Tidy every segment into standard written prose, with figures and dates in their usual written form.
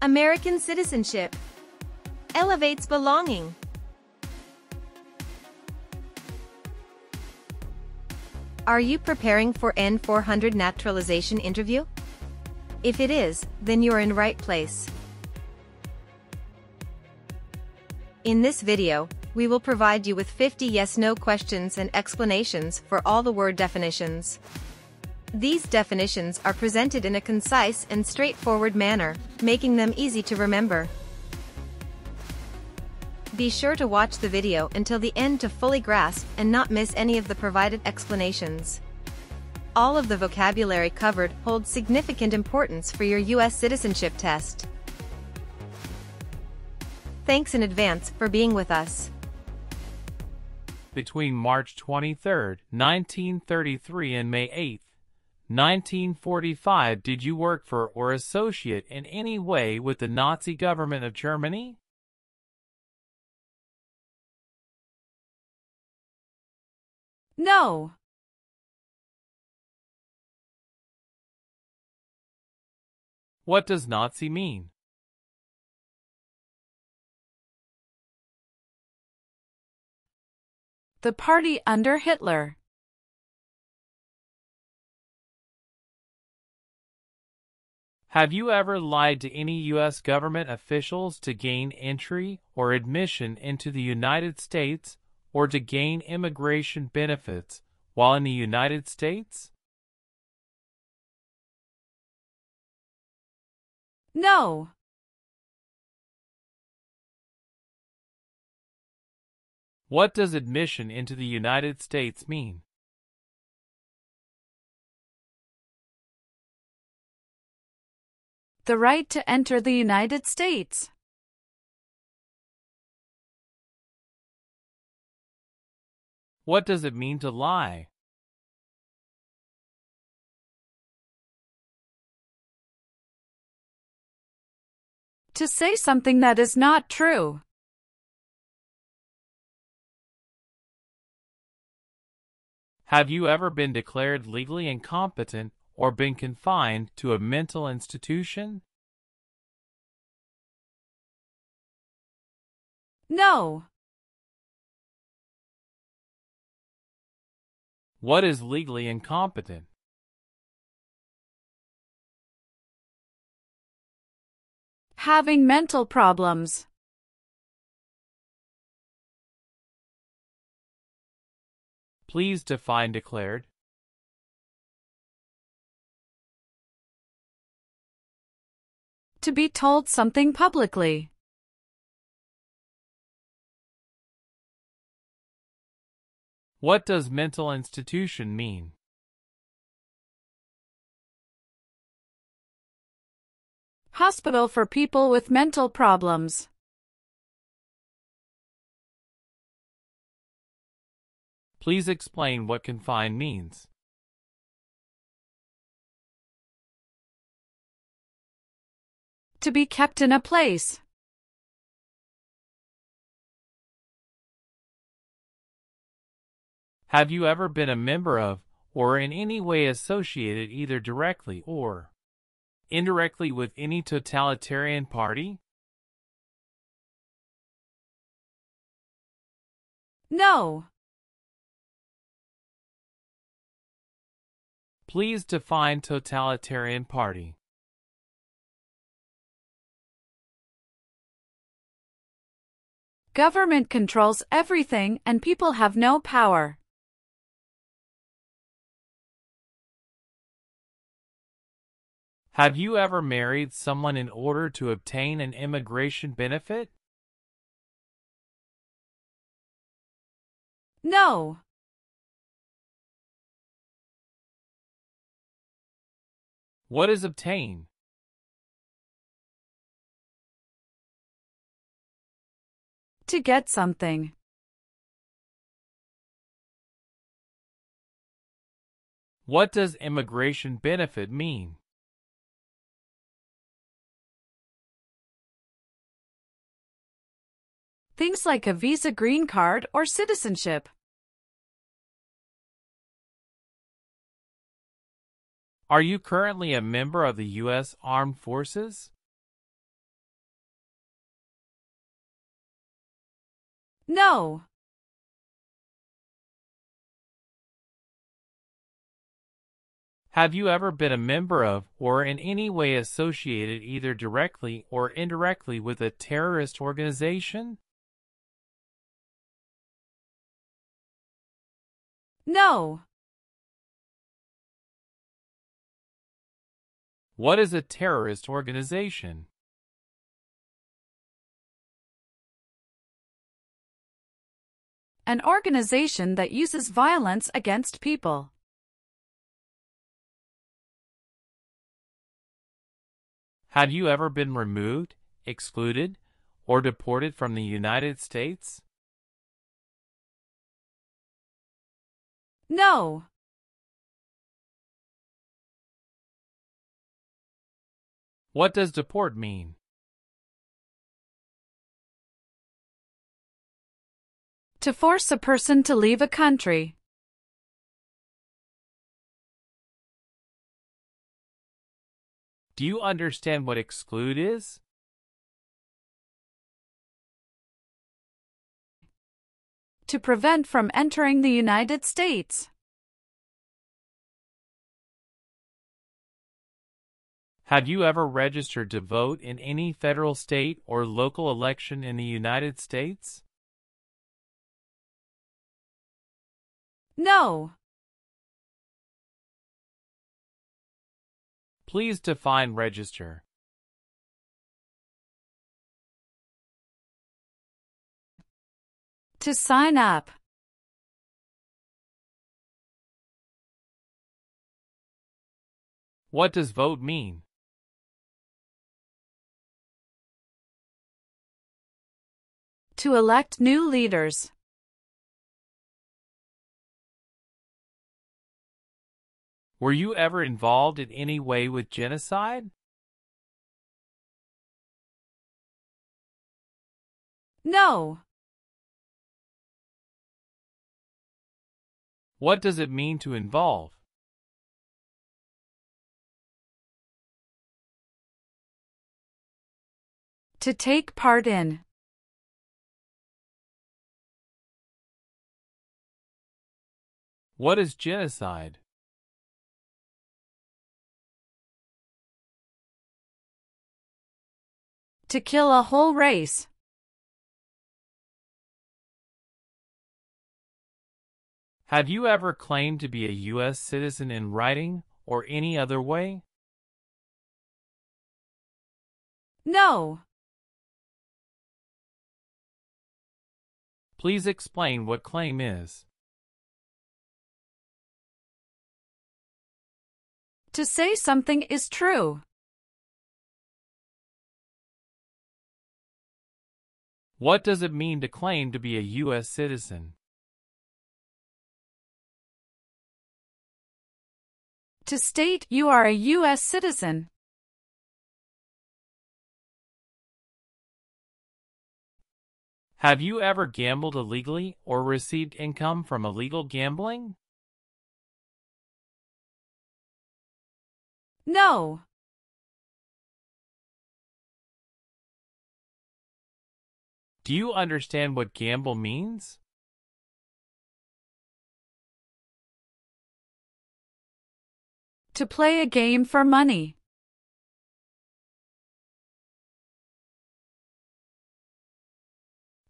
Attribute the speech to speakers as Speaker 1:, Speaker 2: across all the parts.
Speaker 1: American citizenship elevates belonging. Are you preparing for N400 naturalization interview? If it is, then you're in right place. In this video, we will provide you with 50 yes-no questions and explanations for all the word definitions. These definitions are presented in a concise and straightforward manner, making them easy to remember. Be sure to watch the video until the end to fully grasp and not miss any of the provided explanations. All of the vocabulary covered holds significant importance for your U.S. citizenship test. Thanks in advance for being with us.
Speaker 2: Between March 23, 1933 and May 8, 1945, did you work for or associate in any way with the Nazi government of Germany?
Speaker 3: No.
Speaker 2: What does Nazi mean?
Speaker 3: The party under Hitler.
Speaker 2: Have you ever lied to any U.S. government officials to gain entry or admission into the United States or to gain immigration benefits while in the United States?
Speaker 3: No.
Speaker 2: What does admission into the United States mean?
Speaker 3: The right to enter the United States.
Speaker 2: What does it mean to lie?
Speaker 3: To say something that is not true.
Speaker 2: Have you ever been declared legally incompetent or been confined to a mental institution?
Speaker 3: No.
Speaker 2: What is legally incompetent?
Speaker 3: Having mental problems.
Speaker 2: Please define declared.
Speaker 3: To be told something publicly.
Speaker 2: What does mental institution mean?
Speaker 3: Hospital for people with mental problems.
Speaker 2: Please explain what confined means.
Speaker 3: To be kept in a place.
Speaker 2: Have you ever been a member of or in any way associated either directly or indirectly with any totalitarian party?
Speaker 3: No.
Speaker 2: Please define totalitarian party.
Speaker 3: Government controls everything and people have no power.
Speaker 2: Have you ever married someone in order to obtain an immigration benefit?
Speaker 3: No.
Speaker 2: What is obtain?
Speaker 3: To get something.
Speaker 2: What does immigration benefit mean?
Speaker 3: Things like a visa, green card, or citizenship.
Speaker 2: Are you currently a member of the U.S. Armed Forces?
Speaker 3: No.
Speaker 2: Have you ever been a member of or in any way associated either directly or indirectly with a terrorist organization?
Speaker 3: No.
Speaker 2: What is a terrorist organization?
Speaker 3: An organization that uses violence against people.
Speaker 2: Have you ever been removed, excluded, or deported from the United States?
Speaker 3: No.
Speaker 2: What does deport mean?
Speaker 3: To force a person to leave a country.
Speaker 2: Do you understand what exclude is?
Speaker 3: To prevent from entering the United States.
Speaker 2: Have you ever registered to vote in any federal, state, or local election in the United States?
Speaker 3: No.
Speaker 2: Please define register.
Speaker 3: To sign up.
Speaker 2: What does vote mean?
Speaker 3: To elect new leaders.
Speaker 2: Were you ever involved in any way with genocide?
Speaker 3: No.
Speaker 2: What does it mean to involve?
Speaker 3: To take part in.
Speaker 2: What is genocide?
Speaker 3: To kill a whole race.
Speaker 2: Have you ever claimed to be a U.S. citizen in writing or any other way?
Speaker 3: No.
Speaker 2: Please explain what claim is.
Speaker 3: To say something is true.
Speaker 2: What does it mean to claim to be a U.S. citizen?
Speaker 3: To state you are a U.S. citizen.
Speaker 2: Have you ever gambled illegally or received income from illegal gambling?
Speaker 3: No.
Speaker 2: Do you understand what gamble means?
Speaker 3: To play a game for money.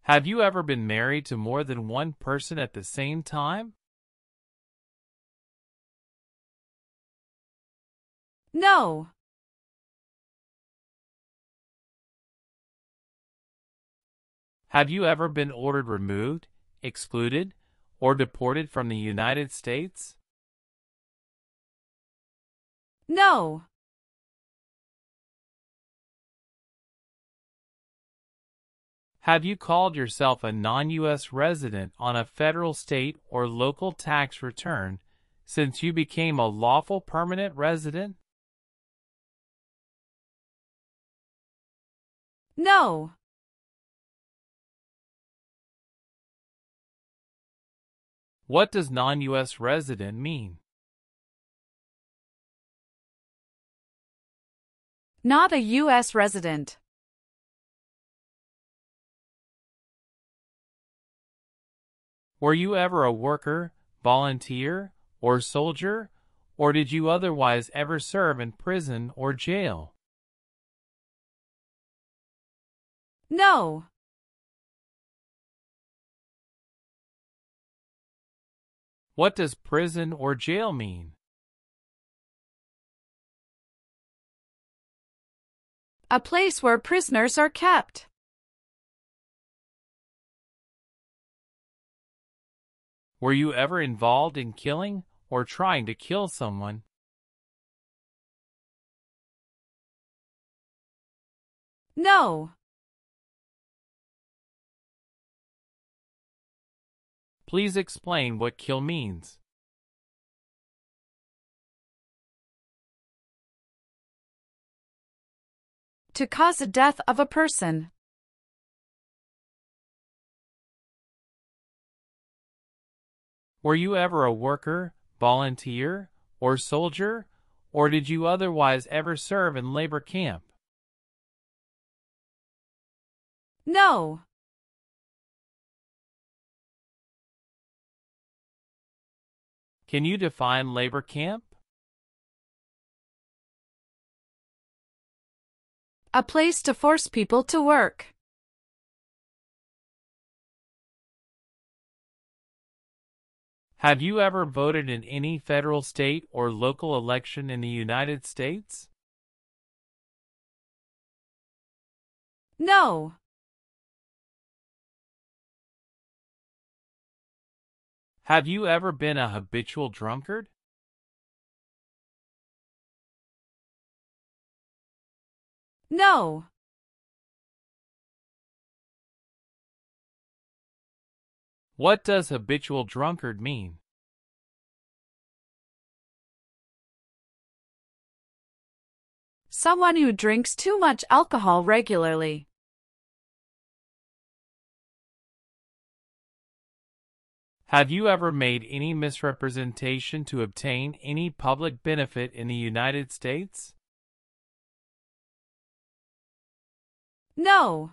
Speaker 2: Have you ever been married to more than one person at the same time?
Speaker 3: No.
Speaker 2: Have you ever been ordered removed, excluded, or deported from the United States?
Speaker 3: No.
Speaker 2: Have you called yourself a non-U.S. resident on a federal, state, or local tax return since you became a lawful permanent resident?
Speaker 3: No.
Speaker 2: What does non-U.S. resident mean?
Speaker 3: Not a U.S. resident.
Speaker 2: Were you ever a worker, volunteer, or soldier, or did you otherwise ever serve in prison or jail?
Speaker 3: No.
Speaker 2: What does prison or jail mean?
Speaker 3: A place where prisoners are kept.
Speaker 2: Were you ever involved in killing or trying to kill someone?
Speaker 3: No.
Speaker 2: Please explain what kill means.
Speaker 3: To cause the death of a person.
Speaker 2: Were you ever a worker, volunteer, or soldier, or did you otherwise ever serve in labor camp?
Speaker 3: No.
Speaker 2: Can you define labor camp?
Speaker 3: A place to force people to work.
Speaker 2: Have you ever voted in any federal, state, or local election in the United States?
Speaker 3: No.
Speaker 2: Have you ever been a habitual drunkard?
Speaker 3: No.
Speaker 2: What does habitual drunkard mean?
Speaker 3: Someone who drinks too much alcohol regularly.
Speaker 2: Have you ever made any misrepresentation to obtain any public benefit in the United States?
Speaker 3: No.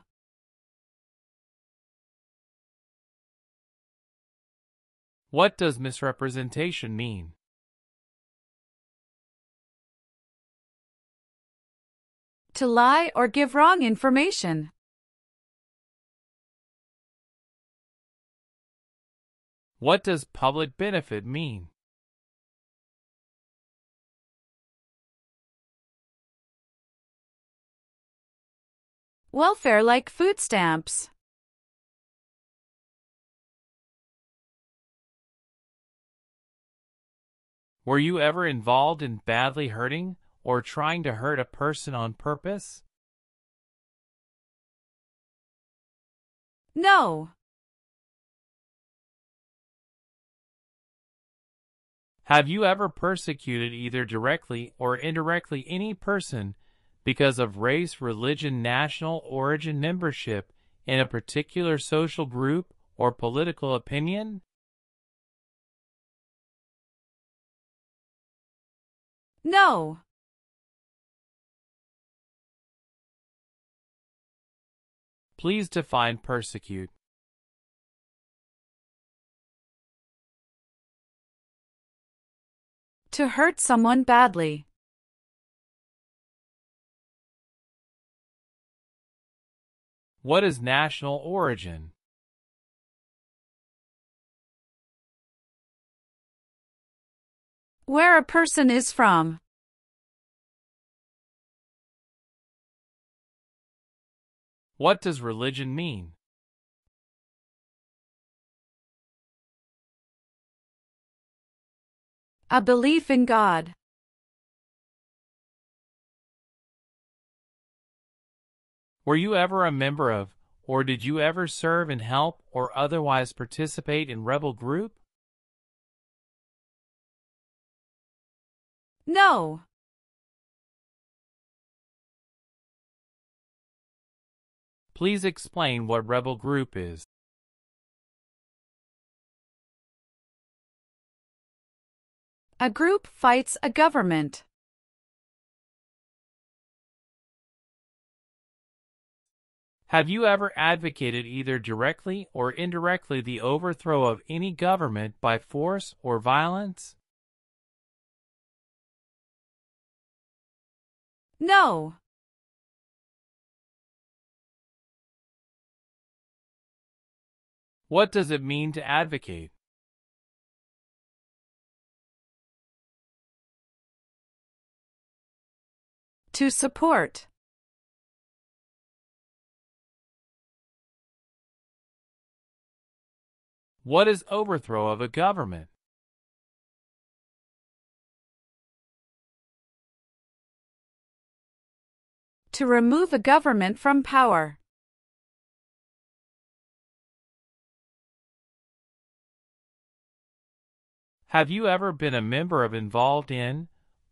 Speaker 2: What does misrepresentation mean?
Speaker 3: To lie or give wrong information.
Speaker 2: What does public benefit mean?
Speaker 3: Welfare like food stamps.
Speaker 2: Were you ever involved in badly hurting or trying to hurt a person on purpose?
Speaker 3: No.
Speaker 2: Have you ever persecuted either directly or indirectly any person because of race, religion, national origin, membership in a particular social group or political opinion?
Speaker 3: No.
Speaker 2: Please define persecute.
Speaker 3: To hurt someone badly.
Speaker 2: What is national origin?
Speaker 3: Where a person is from.
Speaker 2: What does religion mean?
Speaker 3: A belief in God.
Speaker 2: Were you ever a member of, or did you ever serve in help or otherwise participate in rebel group?
Speaker 3: No.
Speaker 2: Please explain what rebel group is.
Speaker 3: A group fights a government.
Speaker 2: Have you ever advocated either directly or indirectly the overthrow of any government by force or violence?
Speaker 3: No.
Speaker 2: What does it mean to advocate?
Speaker 3: To support.
Speaker 2: What is overthrow of a government?
Speaker 3: To remove a government from power.
Speaker 2: Have you ever been a member of, involved in,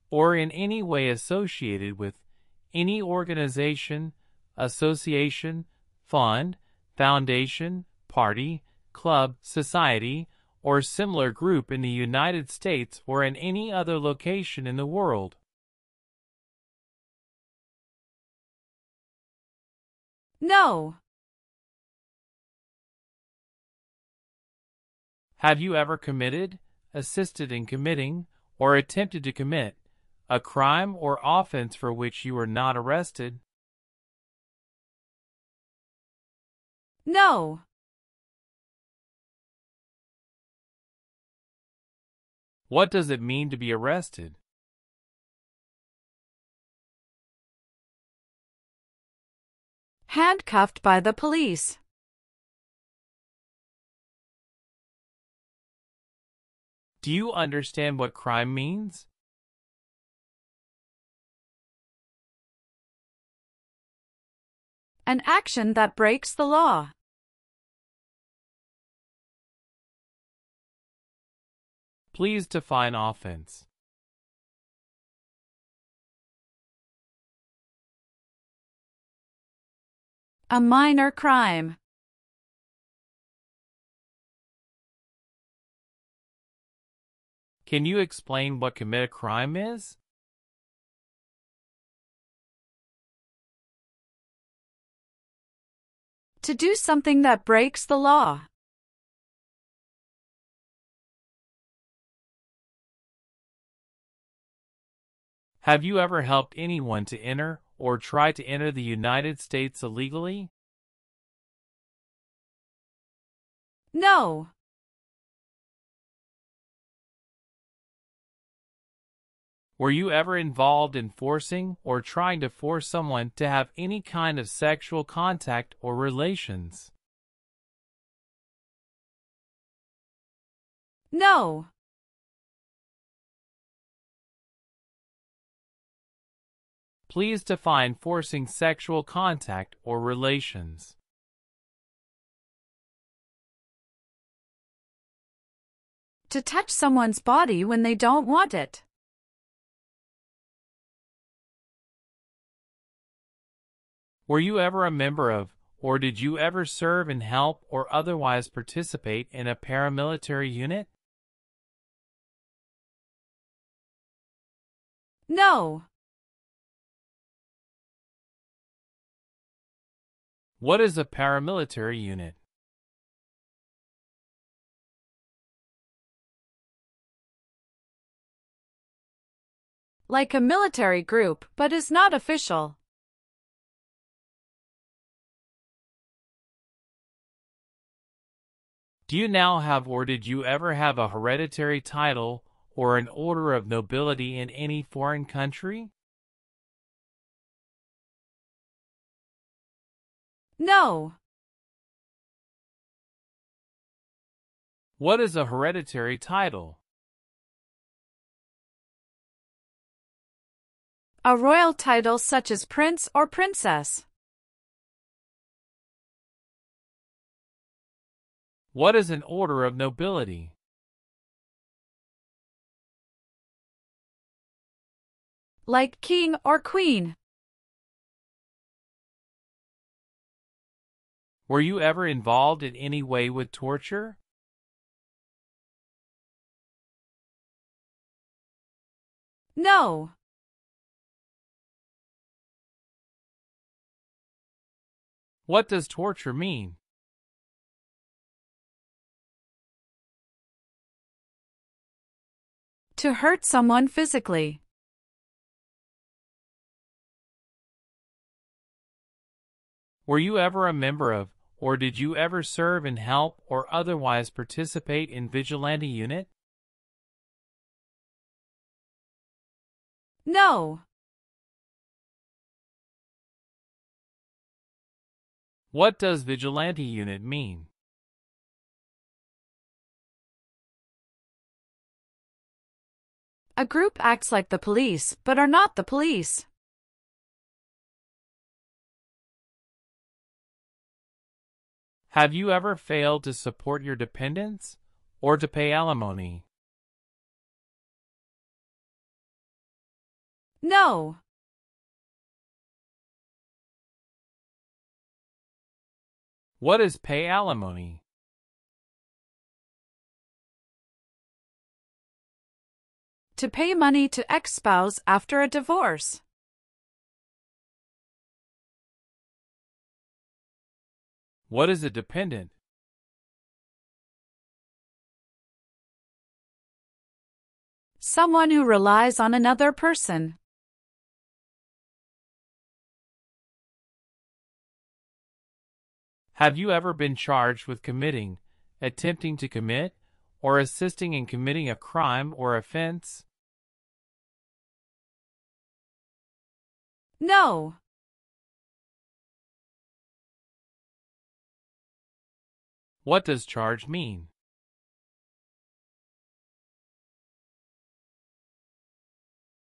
Speaker 2: or in any way associated with any organization, association, fund, foundation, party, club, society, or similar group in the United States or in any other location in the world?
Speaker 3: No.
Speaker 2: Have you ever committed, assisted in committing, or attempted to commit a crime or offense for which you were not arrested?
Speaker 3: No.
Speaker 2: What does it mean to be arrested?
Speaker 3: Handcuffed by the police.
Speaker 2: Do you understand what crime means?
Speaker 3: An action that breaks the law.
Speaker 2: Please define offense.
Speaker 3: A minor crime.
Speaker 2: Can you explain what commit a crime is?
Speaker 3: To do something that breaks the law.
Speaker 2: Have you ever helped anyone to enter or try to enter the United States illegally?
Speaker 3: No.
Speaker 2: Were you ever involved in forcing or trying to force someone to have any kind of sexual contact or relations?
Speaker 3: No.
Speaker 2: Please define forcing sexual contact or relations.
Speaker 3: To touch someone's body when they don't want it.
Speaker 2: Were you ever a member of, or did you ever serve in, help, or otherwise participate in a paramilitary unit?
Speaker 3: No.
Speaker 2: What is a paramilitary unit?
Speaker 3: Like a military group, but is not official.
Speaker 2: Do you now have, or did you ever have, a hereditary title or an order of nobility in any foreign country?
Speaker 3: No.
Speaker 2: What is a hereditary title?
Speaker 3: A royal title such as prince or princess.
Speaker 2: What is an order of nobility?
Speaker 3: Like king or queen.
Speaker 2: Were you ever involved in any way with torture?
Speaker 3: No.
Speaker 2: What does torture mean?
Speaker 3: To hurt someone physically.
Speaker 2: Were you ever a member of, or did you ever serve in, help, or otherwise participate in vigilante unit?
Speaker 3: No.
Speaker 2: What does vigilante unit mean?
Speaker 3: A group acts like the police, but are not the police.
Speaker 2: Have you ever failed to support your dependents, or to pay alimony?
Speaker 3: No.
Speaker 2: What is pay alimony?
Speaker 3: To pay money to ex-spouse after a divorce.
Speaker 2: What is a dependent?
Speaker 3: Someone who relies on another person.
Speaker 2: Have you ever been charged with committing, attempting to commit, or assisting in committing a crime or offense?
Speaker 3: No.
Speaker 2: What does charge mean?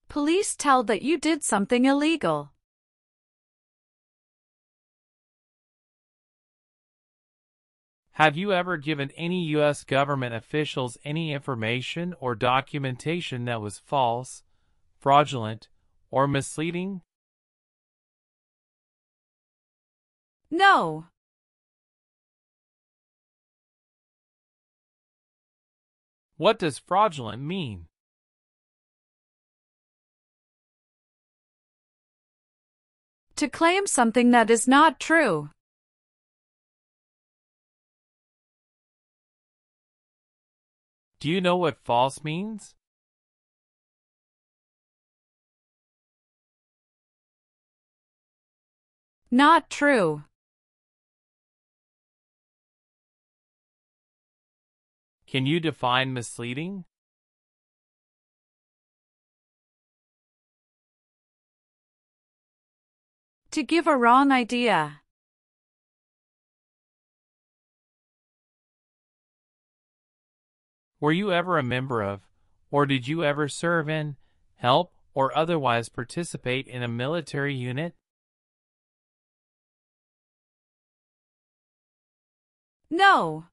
Speaker 3: Police tell that you did something illegal.
Speaker 2: Have you ever given any U.S. government officials any information or documentation that was false, fraudulent, or misleading?
Speaker 3: No.
Speaker 2: What does fraudulent mean?
Speaker 3: To claim something that is not true.
Speaker 2: Do you know what false means?
Speaker 3: Not true.
Speaker 2: Can you define misleading?
Speaker 3: To give a wrong idea.
Speaker 2: Were you ever a member of, or did you ever serve in, help, or otherwise participate in a military unit?
Speaker 3: No.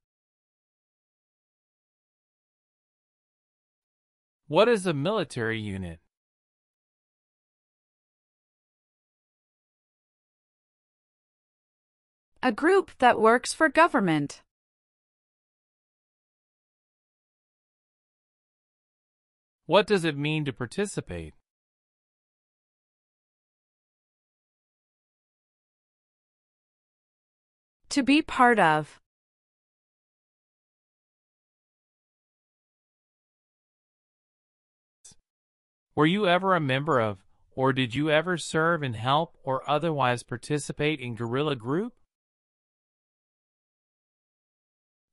Speaker 2: What is a military unit?
Speaker 3: A group that works for government.
Speaker 2: What does it mean to participate?
Speaker 3: To be part of.
Speaker 2: Were you ever a member of, or did you ever serve in, help, or otherwise participate in guerrilla group?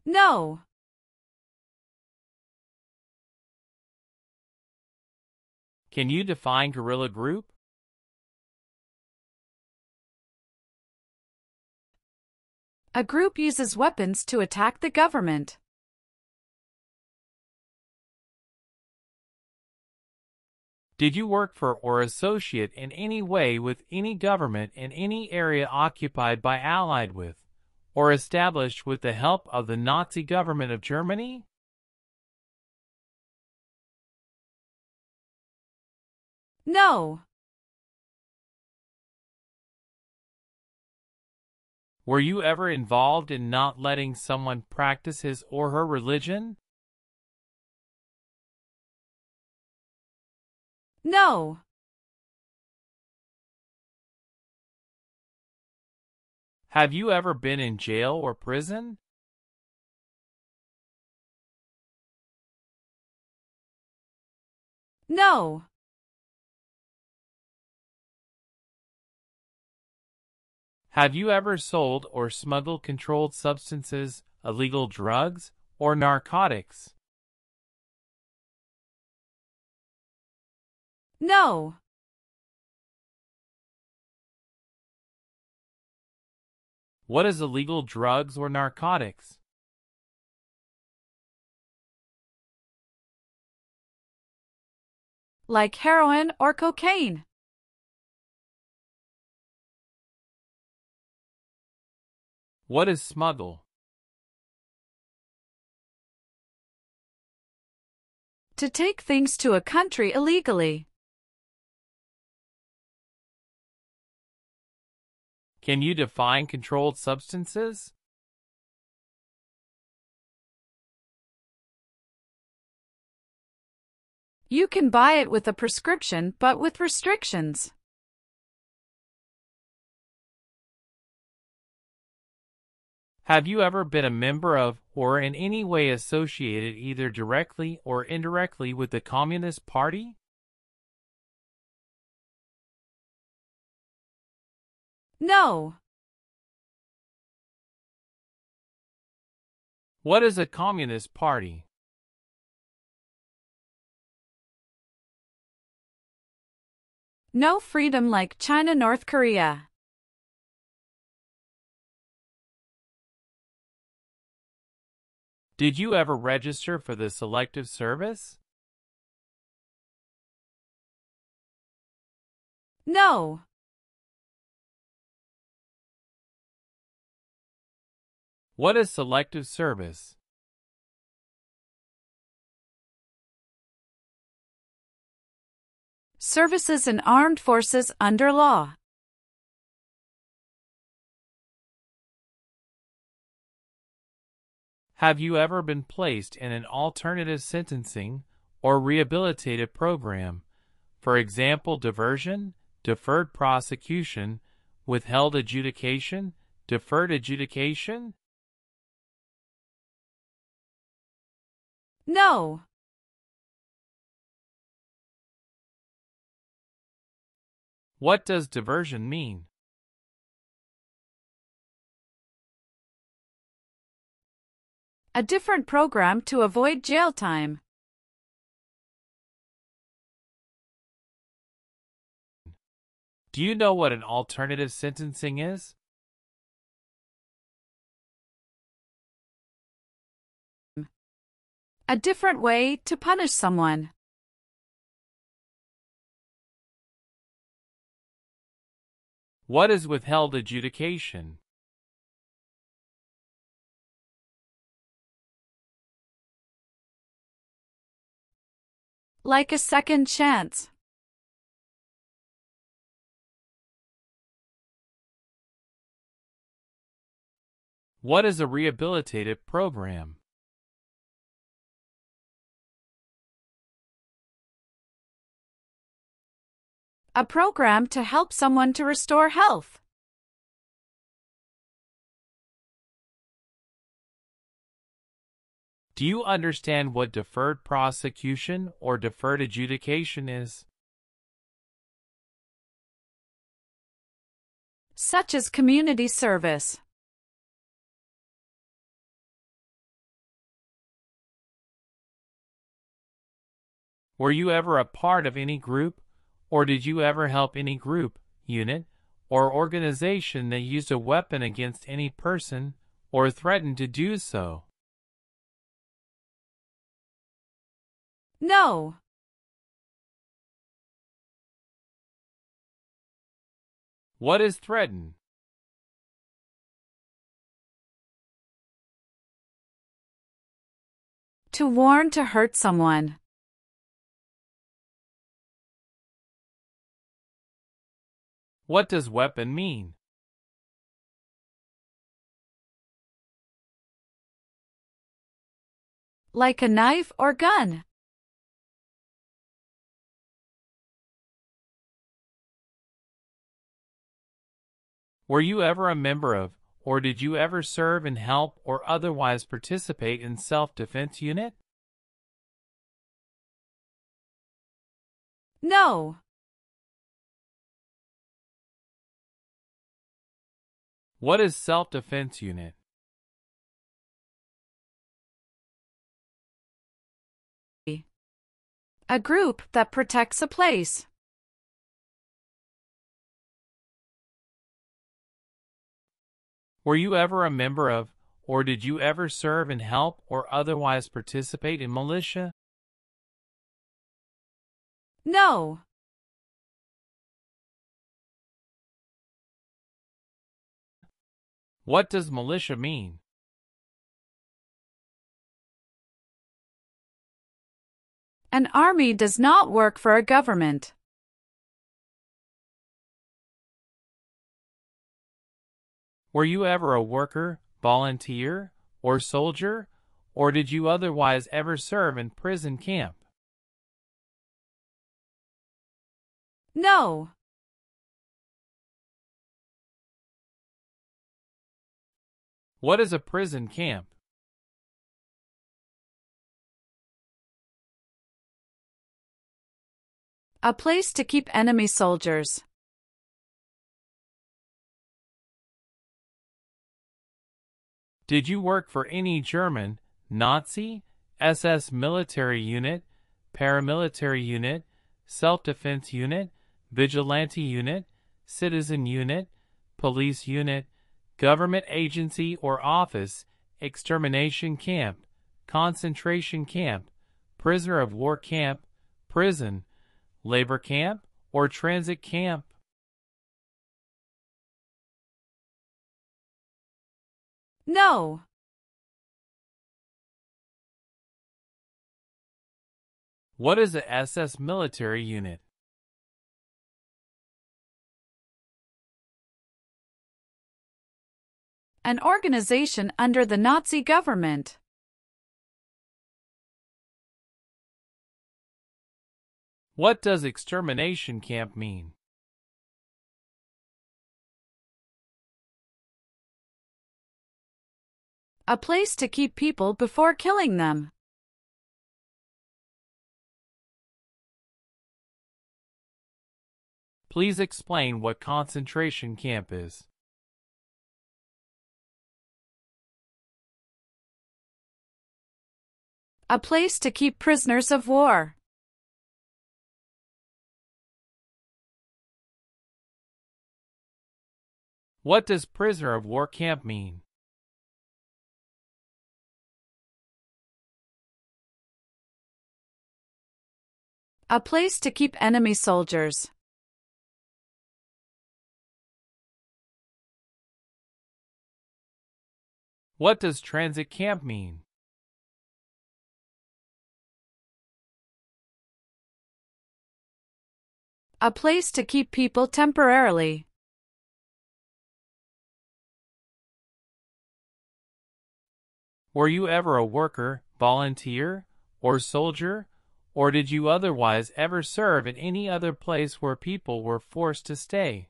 Speaker 3: No.
Speaker 2: Can you define guerrilla group?
Speaker 3: A group uses weapons to attack the government.
Speaker 2: Did you work for or associate in any way with any government in any area occupied by, allied with, or established with the help of the Nazi government of Germany?
Speaker 3: No.
Speaker 2: Were you ever involved in not letting someone practice his or her religion?
Speaker 3: No.
Speaker 2: Have you ever been in jail or prison?
Speaker 3: No.
Speaker 2: Have you ever sold or smuggled controlled substances, illegal drugs, or narcotics?
Speaker 3: No.
Speaker 2: What is illegal drugs or narcotics?
Speaker 3: Like heroin or cocaine.
Speaker 2: What is smuggle?
Speaker 3: To take things to a country illegally.
Speaker 2: Can you define controlled substances?
Speaker 3: You can buy it with a prescription but with restrictions.
Speaker 2: Have you ever been a member of or in any way associated either directly or indirectly with the Communist Party?
Speaker 3: No.
Speaker 2: What is a Communist Party?
Speaker 3: No freedom like China, North Korea.
Speaker 2: Did you ever register for the Selective Service?
Speaker 3: No.
Speaker 2: What is Selective Service?
Speaker 3: Services in armed forces under law.
Speaker 2: Have you ever been placed in an alternative sentencing or rehabilitative program, for example, diversion, deferred prosecution, withheld adjudication, deferred adjudication?
Speaker 3: No.
Speaker 2: What does diversion mean?
Speaker 3: A different program to avoid jail time.
Speaker 2: Do you know what an alternative sentencing is?
Speaker 3: A different way to punish someone.
Speaker 2: What is withheld adjudication?
Speaker 3: Like a second chance.
Speaker 2: What is a rehabilitative program?
Speaker 3: A program to help someone to restore health.
Speaker 2: Do you understand what deferred prosecution or deferred adjudication is?
Speaker 3: Such as community service.
Speaker 2: Were you ever a part of any group, or did you ever help any group, unit, or organization that used a weapon against any person or threatened to do so?
Speaker 3: No.
Speaker 2: What is threaten?
Speaker 3: To warn to hurt someone.
Speaker 2: What does weapon mean?
Speaker 3: Like a knife or gun.
Speaker 2: Were you ever a member of or did you ever serve and help or otherwise participate in self-defense unit?
Speaker 3: No.
Speaker 2: What is self-defense unit?
Speaker 3: A group that protects a place.
Speaker 2: Were you ever a member of, or did you ever serve and help or otherwise participate in militia?
Speaker 3: No.
Speaker 2: What does militia mean?
Speaker 3: An army does not work for a government.
Speaker 2: Were you ever a worker, volunteer, or soldier, or did you otherwise ever serve in prison camp?
Speaker 3: No.
Speaker 2: What is a prison camp?
Speaker 3: A place to keep enemy soldiers.
Speaker 2: Did you work for any German, Nazi, SS military unit, paramilitary unit, self-defense unit, vigilante unit, citizen unit, police unit, government agency or office, extermination camp, concentration camp, prisoner of war camp, prison, labor camp, or transit camp?
Speaker 3: No.
Speaker 2: What is a SS military unit?
Speaker 3: An organization under the Nazi government.
Speaker 2: What does extermination camp mean?
Speaker 3: A place to keep people before killing them.
Speaker 2: Please explain what concentration camp is.
Speaker 3: A place to keep prisoners of war.
Speaker 2: What does prisoner of war camp mean?
Speaker 3: A place to keep enemy soldiers.
Speaker 2: What does transit camp mean?
Speaker 3: A place to keep people temporarily.
Speaker 2: Were you ever a worker, volunteer, or soldier, or did you otherwise ever serve in any other place where people were forced to stay?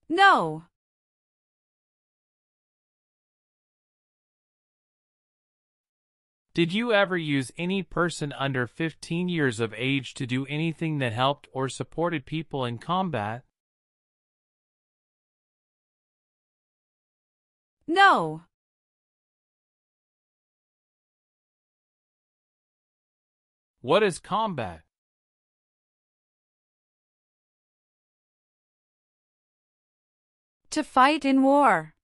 Speaker 3: No.
Speaker 2: Did you ever use any person under 15 years of age to do anything that helped or supported people in combat?
Speaker 3: No.
Speaker 2: What is combat?
Speaker 3: To fight in war.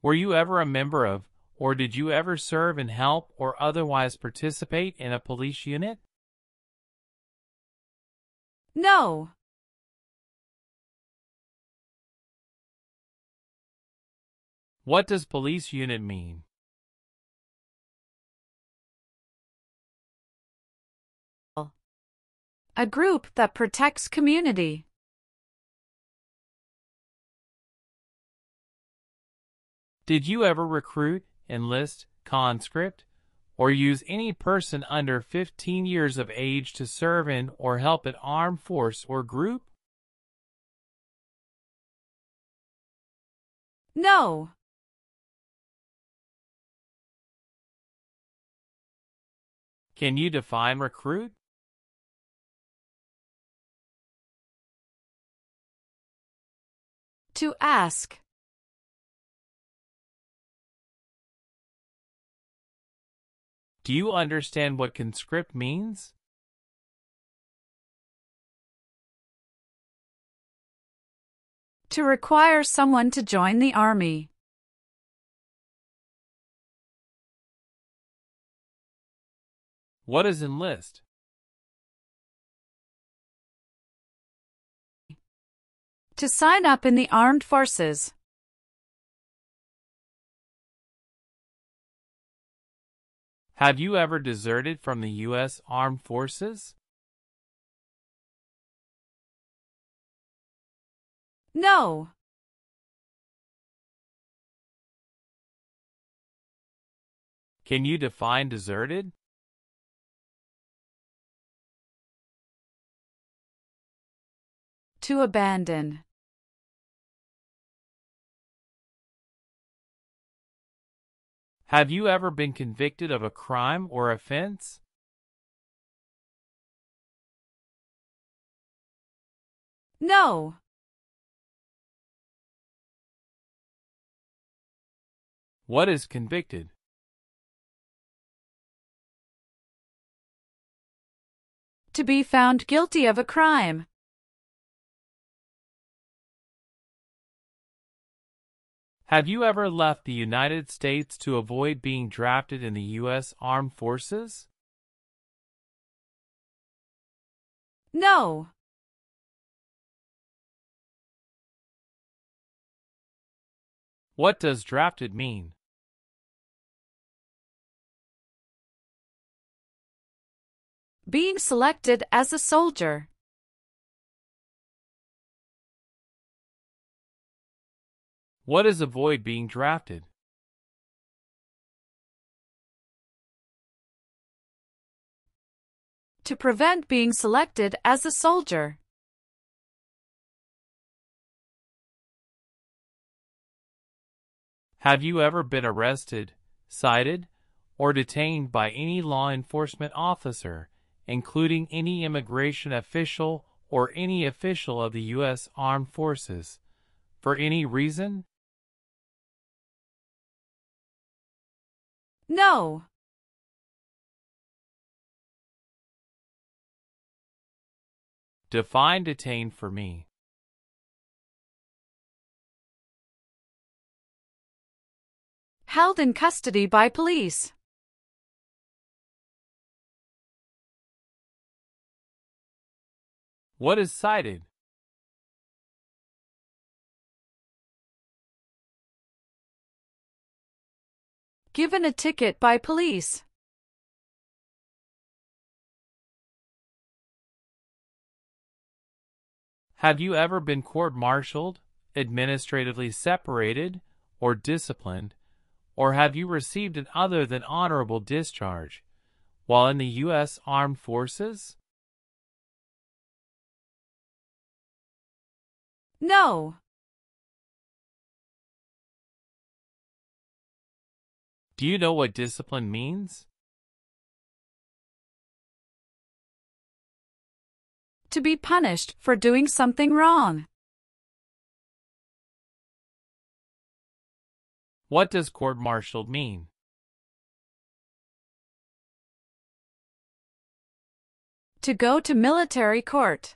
Speaker 2: Were you ever a member of, or did you ever serve and help or otherwise participate in a police unit?
Speaker 3: No.
Speaker 2: What does police unit mean?
Speaker 3: A group that protects community.
Speaker 2: Did you ever recruit, enlist, conscript, or use any person under 15 years of age to serve in or help an armed force or group?
Speaker 3: No.
Speaker 2: Can you define recruit?
Speaker 3: To ask.
Speaker 2: Do you understand what conscript means?
Speaker 3: To require someone to join the army.
Speaker 2: What is enlist?
Speaker 3: To sign up in the armed forces.
Speaker 2: Have you ever deserted from the U.S. Armed Forces?
Speaker 3: No.
Speaker 2: Can you define deserted?
Speaker 3: To abandon.
Speaker 2: Have you ever been convicted of a crime or offense?
Speaker 3: No.
Speaker 2: What is convicted?
Speaker 3: To be found guilty of a crime.
Speaker 2: Have you ever left the United States to avoid being drafted in the U.S. Armed Forces?
Speaker 3: No.
Speaker 2: What does drafted mean?
Speaker 3: Being selected as a soldier.
Speaker 2: What is avoid being drafted?
Speaker 3: To prevent being selected as a soldier.
Speaker 2: Have you ever been arrested, cited, or detained by any law enforcement officer, including any immigration official or any official of the U.S. Armed Forces, for any reason?
Speaker 3: No.
Speaker 2: Define detained for me.
Speaker 3: Held in custody by police.
Speaker 2: What is cited?
Speaker 3: Given a ticket by police.
Speaker 2: Have you ever been court-martialed, administratively separated, or disciplined, or have you received an other than honorable discharge while in the U.S. Armed Forces?
Speaker 3: No.
Speaker 2: Do you know what discipline means?
Speaker 3: To be punished for doing something wrong.
Speaker 2: What does court-martialed mean?
Speaker 3: To go to military court.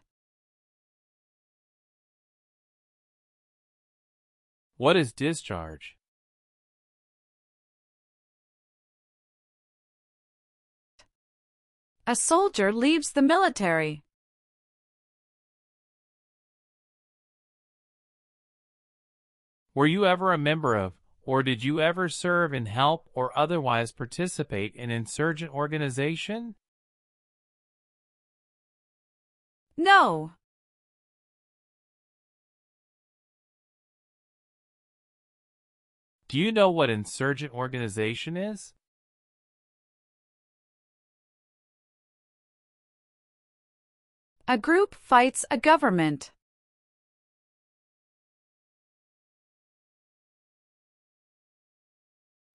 Speaker 2: What is discharge?
Speaker 3: A soldier leaves the military.
Speaker 2: Were you ever a member of, or did you ever serve in, help, or otherwise participate in insurgent organization?
Speaker 3: No.
Speaker 2: Do you know what insurgent organization is?
Speaker 3: A group fights a government.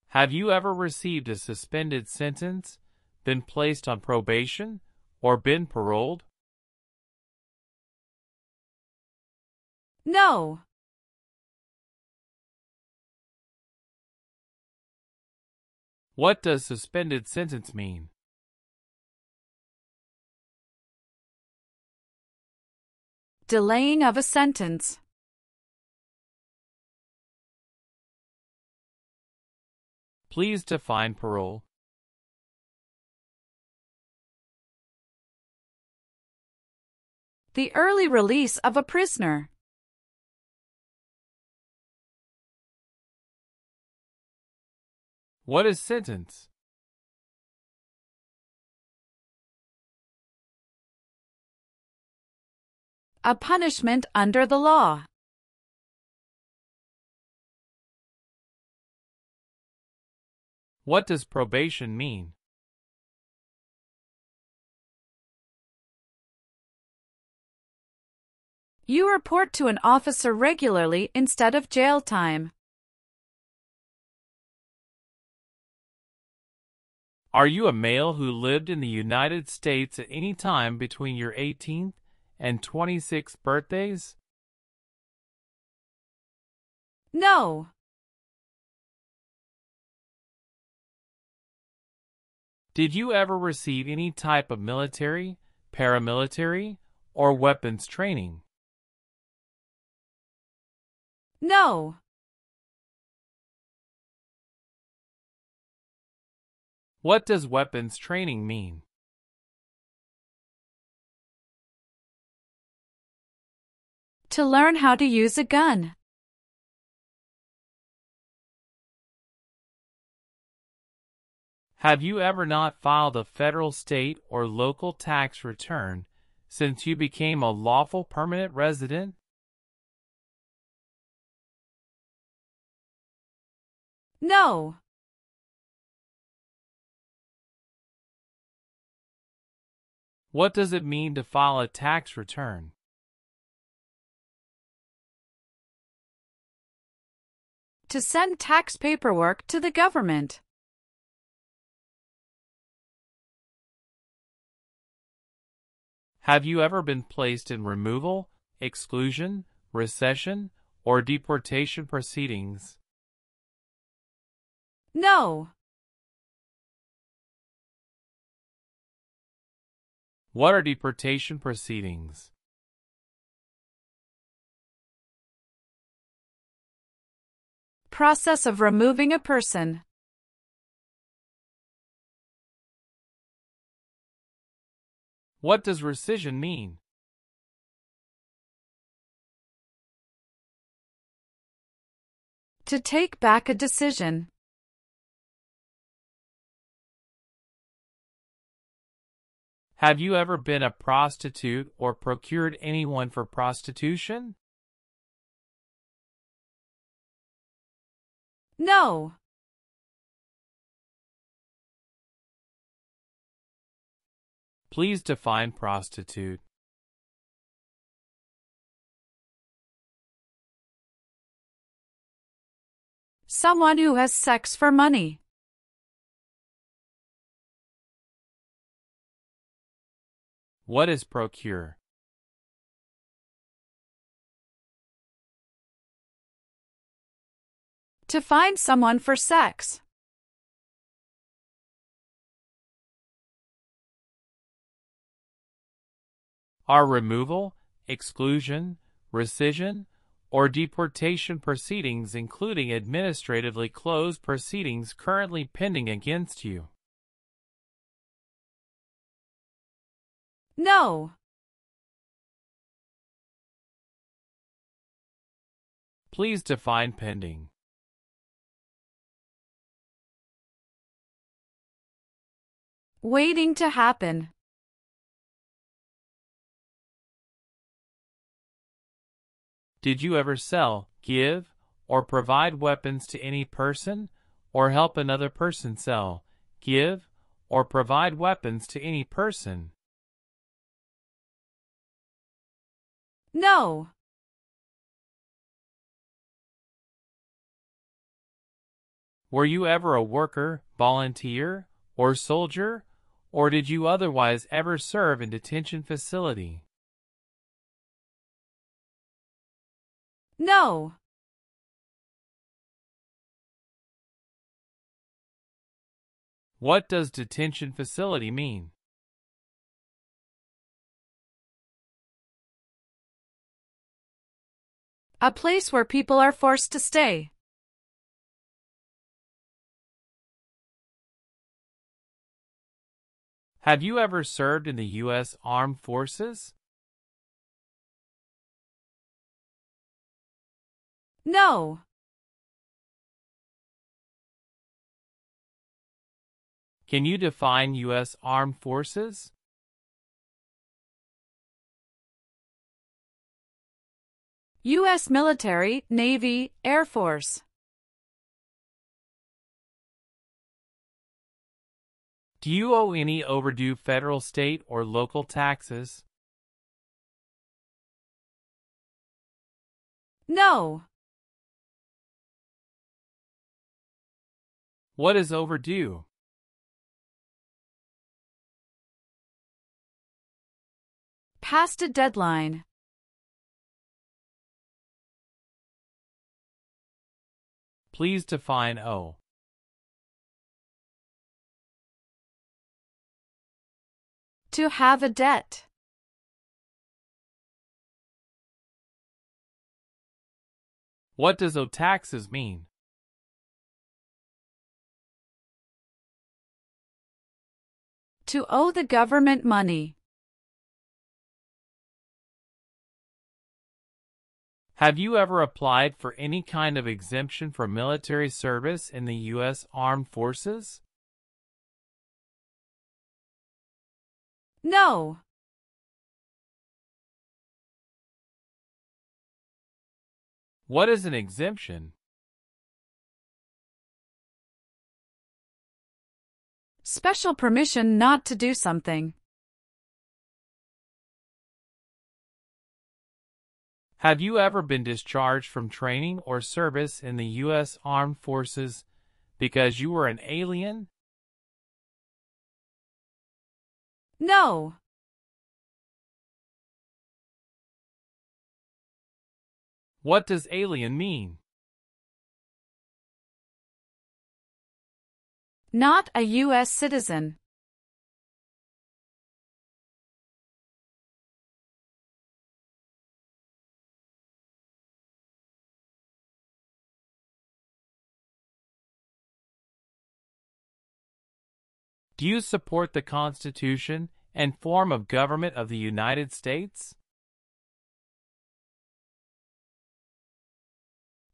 Speaker 2: Have you ever received a suspended sentence, been placed on probation, or been paroled?
Speaker 3: No.
Speaker 2: What does suspended sentence mean?
Speaker 3: Delaying of a sentence.
Speaker 2: Please define parole.
Speaker 3: The early release of a prisoner.
Speaker 2: What is sentence?
Speaker 3: A punishment under the law.
Speaker 2: What does probation mean?
Speaker 3: You report to an officer regularly instead of jail time.
Speaker 2: Are you a male who lived in the United States at any time between your 18th and 26th birthdays?
Speaker 3: No.
Speaker 2: Did you ever receive any type of military, paramilitary, or weapons training?
Speaker 3: No.
Speaker 2: What does weapons training mean?
Speaker 3: To learn how to use a gun.
Speaker 2: Have you ever not filed a federal, state, or local tax return since you became a lawful permanent resident?
Speaker 3: No.
Speaker 2: What does it mean to file a tax return?
Speaker 3: To send tax paperwork to the government.
Speaker 2: Have you ever been placed in removal, exclusion, recession, or deportation proceedings?
Speaker 3: No.
Speaker 2: What are deportation proceedings?
Speaker 3: Process of removing a person.
Speaker 2: What does rescission mean?
Speaker 3: To take back a decision.
Speaker 2: Have you ever been a prostitute or procured anyone for prostitution?
Speaker 3: No.
Speaker 2: Please define prostitute.
Speaker 3: Someone who has sex for money.
Speaker 2: What is procure?
Speaker 3: To find someone for sex.
Speaker 2: Are removal, exclusion, rescission, or deportation proceedings, including administratively closed proceedings, currently pending against you?
Speaker 3: No.
Speaker 2: Please define pending.
Speaker 3: Waiting to happen.
Speaker 2: Did you ever sell, give, or provide weapons to any person, or help another person sell, give, or provide weapons to any person?
Speaker 3: No.
Speaker 2: Were you ever a worker, volunteer, or soldier, or did you otherwise ever serve in detention facility?
Speaker 3: No.
Speaker 2: What does detention facility mean?
Speaker 3: A place where people are forced to stay.
Speaker 2: Have you ever served in the U.S. Armed Forces?
Speaker 3: No.
Speaker 2: Can you define U.S. Armed Forces?
Speaker 3: U.S. military, Navy, Air Force.
Speaker 2: Do you owe any overdue federal, state, or local taxes?
Speaker 3: No.
Speaker 2: What is overdue?
Speaker 3: Past a deadline.
Speaker 2: Please define owe.
Speaker 3: To have a debt.
Speaker 2: What does owe taxes mean?
Speaker 3: To owe the government money.
Speaker 2: Have you ever applied for any kind of exemption for military service in the U.S. Armed Forces?
Speaker 3: No.
Speaker 2: What is an exemption?
Speaker 3: Special permission not to do something.
Speaker 2: Have you ever been discharged from training or service in the U.S. Armed Forces because you were an alien?
Speaker 3: No.
Speaker 2: What does alien mean?
Speaker 3: Not a U.S. citizen.
Speaker 2: Do you support the Constitution and form of government of the United States?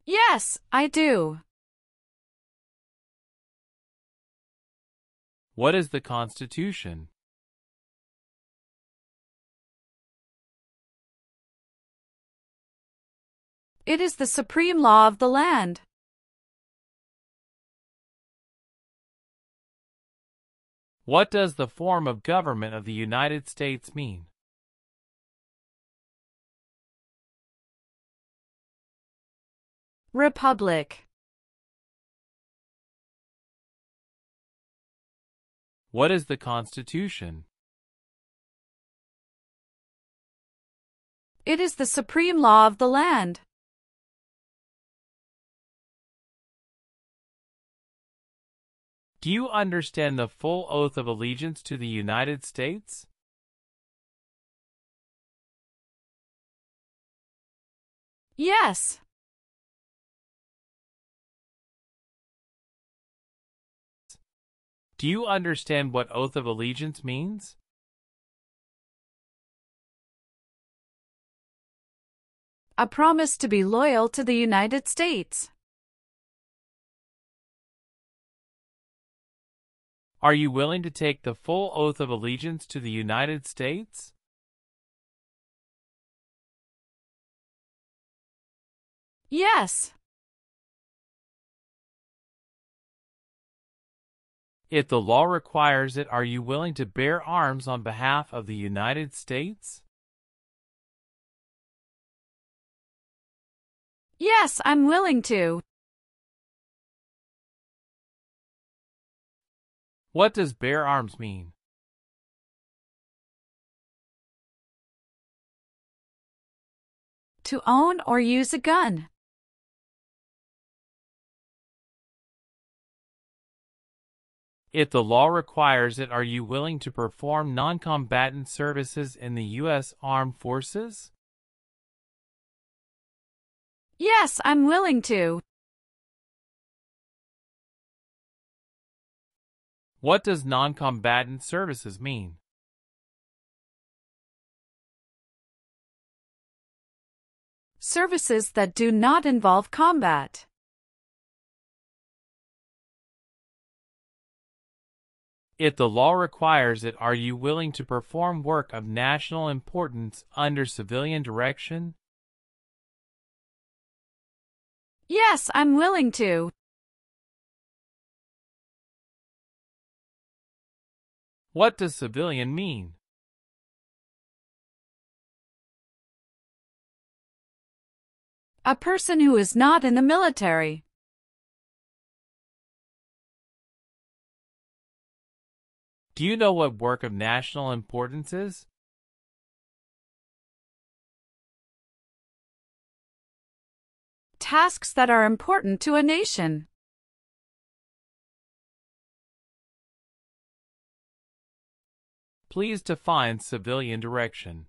Speaker 3: Yes, I do.
Speaker 2: What is the Constitution?
Speaker 3: It is the supreme law of the land.
Speaker 2: What does the form of government of the United States mean?
Speaker 3: Republic.
Speaker 2: What is the Constitution?
Speaker 3: It is the supreme law of the land.
Speaker 2: Do you understand the full oath of allegiance to the United States?
Speaker 3: Yes.
Speaker 2: Do you understand what oath of allegiance means?
Speaker 3: A promise to be loyal to the United States.
Speaker 2: Are you willing to take the full oath of allegiance to the United States?
Speaker 3: Yes.
Speaker 2: If the law requires it, are you willing to bear arms on behalf of the United States?
Speaker 3: Yes, I'm willing to.
Speaker 2: What does bear arms mean?
Speaker 3: To own or use a gun.
Speaker 2: If the law requires it, are you willing to perform non-combatant services in the U.S. Armed Forces?
Speaker 3: Yes, I'm willing to.
Speaker 2: What does non-combatant services mean?
Speaker 3: Services that do not involve combat.
Speaker 2: If the law requires it, are you willing to perform work of national importance under civilian direction?
Speaker 3: Yes, I'm willing to.
Speaker 2: What does civilian mean?
Speaker 3: A person who is not in the military.
Speaker 2: Do you know what work of national importance is?
Speaker 3: Tasks that are important to a nation.
Speaker 2: Please define civilian direction.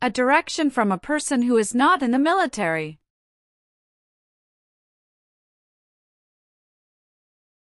Speaker 3: A direction from a person who is not in the military.